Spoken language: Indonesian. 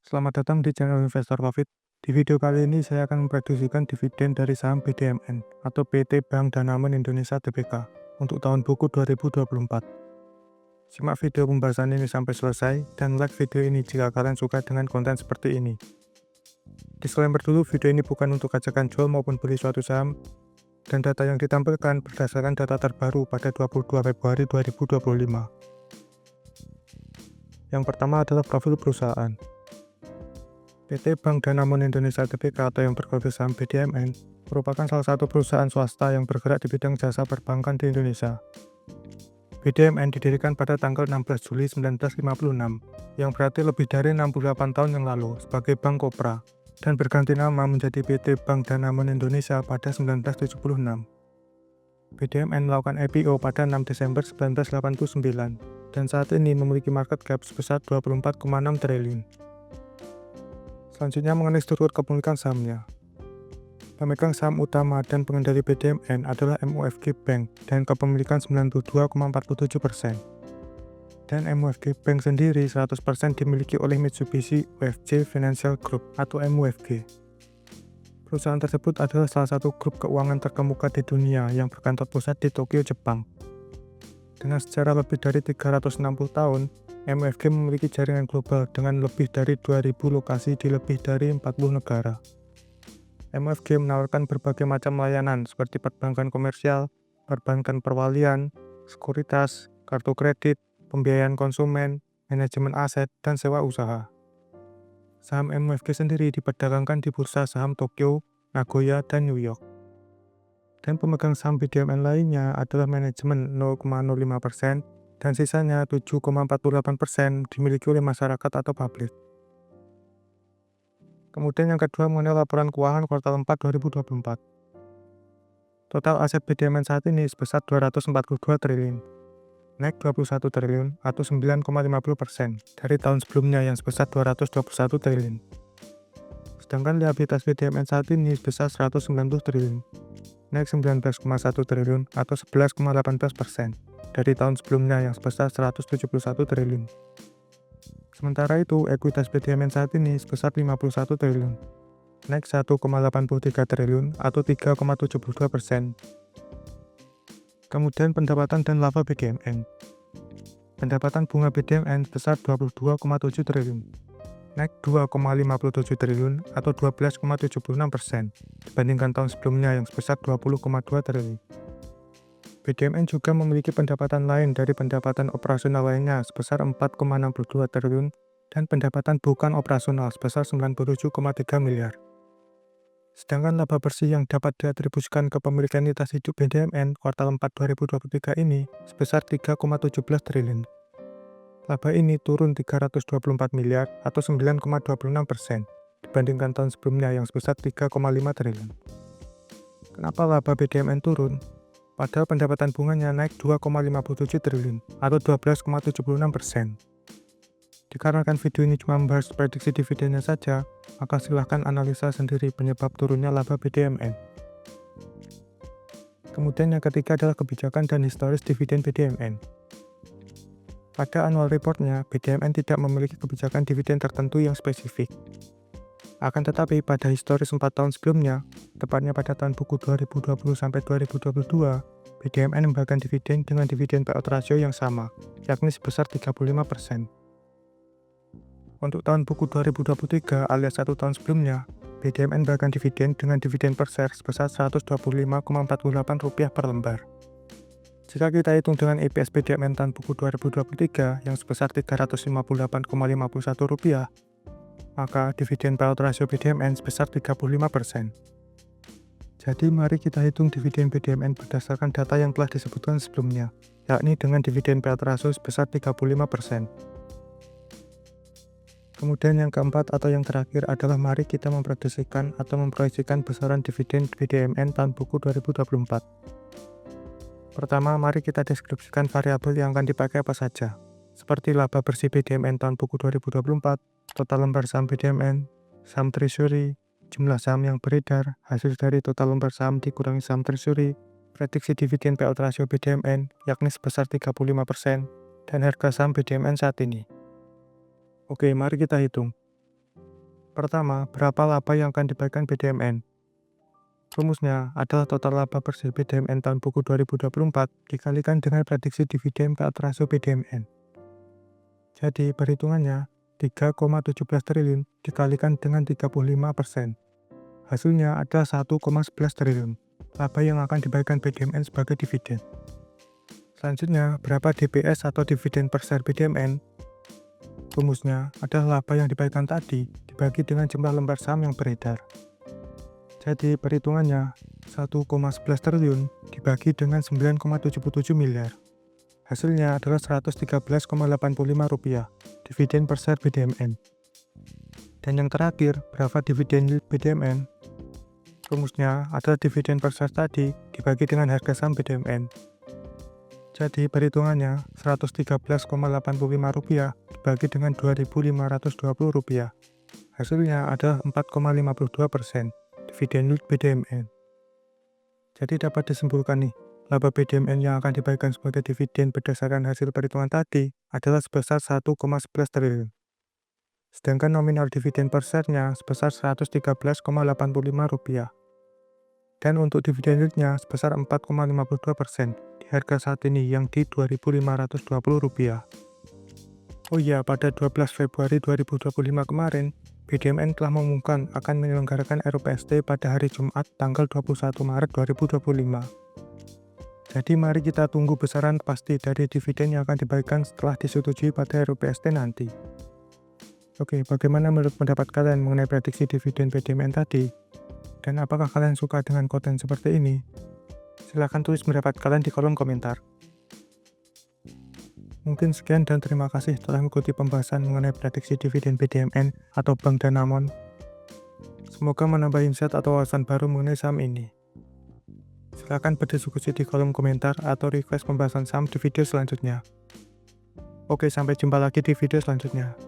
Selamat datang di channel Investor Profit. Di video kali ini saya akan memprediksikan dividen dari saham BDMN atau PT Bank Danamon Indonesia Tbk untuk tahun buku 2024. Simak video pembahasan ini sampai selesai dan like video ini jika kalian suka dengan konten seperti ini. Disclaimer dulu, video ini bukan untuk ajakan jual maupun beli suatu saham dan data yang ditampilkan berdasarkan data terbaru pada 22 Februari 2025. Yang pertama adalah profil perusahaan. PT Bank Danamon Indonesia Tbk atau yang berkode saham BDMN merupakan salah satu perusahaan swasta yang bergerak di bidang jasa perbankan di Indonesia. BDMN didirikan pada tanggal 16 Juli 1956, yang berarti lebih dari 68 tahun yang lalu sebagai Bank Kopra, dan berganti nama menjadi PT Bank Danamon Indonesia pada 1976. BDMN melakukan IPO pada 6 Desember 1989, dan saat ini memiliki market cap sebesar 24,6 triliun. Selanjutnya mengenai struktur kepemilikan sahamnya. Pemegang saham utama dan pengendali BDMN adalah MUFG Bank dan kepemilikan 92,47%. Dan MUFG Bank sendiri 100% dimiliki oleh Mitsubishi UFJ Financial Group atau MUFG. Perusahaan tersebut adalah salah satu grup keuangan terkemuka di dunia yang berkantor pusat di Tokyo, Jepang. Dengan sejarah lebih dari 360 tahun, MUFG memiliki jaringan global dengan lebih dari 2.000 lokasi di lebih dari 40 negara. MUFG menawarkan berbagai macam layanan seperti perbankan komersial, perbankan perwalian, sekuritas, kartu kredit, pembiayaan konsumen, manajemen aset, dan sewa usaha. Saham MUFG sendiri diperdagangkan di bursa saham Tokyo, Nagoya, dan New York. Dan pemegang saham BDMN lainnya adalah manajemen 0,05%, dan sisanya 7,48% dimiliki oleh masyarakat atau publik. Kemudian yang kedua mengenai laporan keuangan kuartal 4 2024. Total aset BDMN saat ini sebesar 242 triliun, naik 21 triliun atau 9,50% dari tahun sebelumnya yang sebesar 221 triliun. Sedangkan liabilitas BDMN saat ini sebesar 190 triliun, naik 19,1 triliun atau 11,18% dari tahun sebelumnya yang sebesar 171 triliun. Sementara itu, ekuitas BDMN saat ini sebesar 51 triliun, naik 1,83 triliun atau 3,72%. Kemudian pendapatan dan laba BDMN. Pendapatan bunga BDMN sebesar 22,7 triliun, naik 2,57 triliun atau 12,76% dibandingkan tahun sebelumnya yang sebesar 20,2 triliun. BDMN juga memiliki pendapatan lain dari pendapatan operasional lainnya sebesar 4,62 triliun dan pendapatan bukan operasional sebesar 97,3 miliar. Sedangkan laba bersih yang dapat diatribusikan ke pemilikan entitas hidup BDMN kuartal 4 2023 ini sebesar 3,17 triliun. Laba ini turun 324 miliar atau 9,26% dibandingkan tahun sebelumnya yang sebesar 3,5 triliun. Kenapa laba BDMN turun? Padahal pendapatan bunganya naik 2,57 triliun atau 12,76%. Dikarenakan video ini cuma membahas prediksi dividennya saja, maka silahkan analisa sendiri penyebab turunnya laba BDMN. Kemudian yang ketiga adalah kebijakan dan historis dividen BDMN. Pada annual reportnya, BDMN tidak memiliki kebijakan dividen tertentu yang spesifik. Akan tetapi pada historis 4 tahun sebelumnya, tepatnya pada tahun buku 2020 sampai 2022, BDMN membagikan dividen dengan dividen payout ratio yang sama, yakni sebesar 35%. Untuk tahun buku 2023 alias 1 tahun sebelumnya, BDMN membagikan dividen dengan dividen per share sebesar Rp125,48 per lembar. Jika kita hitung dengan EPS BDMN tahun buku 2023 yang sebesar Rp358,51, maka dividen payout ratio BDMN sebesar 35%. Jadi mari kita hitung dividen BDMN berdasarkan data yang telah disebutkan sebelumnya, yakni dengan dividen payout ratio sebesar 35%. Kemudian yang keempat atau yang terakhir adalah mari kita memprediksikan atau memproyeksikan besaran dividen BDMN tahun buku 2024. Pertama, mari kita deskripsikan variabel yang akan dipakai apa saja, seperti laba bersih BDMN tahun buku 2024, total lembar saham BDMN, saham treasury, jumlah saham yang beredar, hasil dari total lembar saham dikurangi saham treasury, prediksi dividen payout ratio BDMN yakni sebesar 35%, dan harga saham BDMN saat ini. Oke, mari kita hitung. Pertama, berapa laba yang akan dibagikan BDMN? Rumusnya adalah total laba bersih BDMN tahun buku 2024 dikalikan dengan prediksi dividen payout ratio BDMN. Jadi perhitungannya 3,17 triliun dikalikan dengan 35%. Hasilnya adalah 1,11 triliun. Laba yang akan dibagikan BDMN sebagai dividen. Selanjutnya, berapa DPS atau dividen per share BDMN? Rumusnya adalah laba yang dibagikan tadi dibagi dengan jumlah lembar saham yang beredar. Jadi perhitungannya 1,11 triliun dibagi dengan 9,77 miliar. Hasilnya adalah Rp113,85 dividen per share BDMN. Dan yang terakhir, berapa dividen yield BDMN? Rumusnya adalah dividen per share tadi dibagi dengan harga saham BDMN. Jadi perhitungannya Rp113,85 dibagi dengan Rp2.520. Hasilnya adalah 4,52% dividen yield BDMN. Jadi dapat disimpulkan nih, laba BDMN yang akan dibagikan sebagai dividen berdasarkan hasil perhitungan tadi adalah sebesar 1,11 triliun. Sedangkan nominal dividen per share-nya sebesar Rp113,85. Dan untuk dividen yield-nya sebesar 4,52% di harga saat ini yang di Rp2.520. Oh iya, pada 12 Februari 2025 kemarin, BDMN telah mengumumkan akan menyelenggarakan RUPST pada hari Jumat tanggal 21 Maret 2025. Jadi mari kita tunggu besaran pasti dari dividen yang akan dibagikan setelah disetujui pada RUPST nanti. Oke, bagaimana menurut pendapat kalian mengenai prediksi dividen BDMN tadi? Dan apakah kalian suka dengan konten seperti ini? Silahkan tulis pendapat kalian di kolom komentar. Mungkin sekian dan terima kasih telah mengikuti pembahasan mengenai prediksi dividen BDMN atau Bank Danamon. Semoga menambah insight atau wawasan baru mengenai saham ini. Silakan berdiskusi di kolom komentar atau request pembahasan saham di video selanjutnya. Oke, sampai jumpa lagi di video selanjutnya.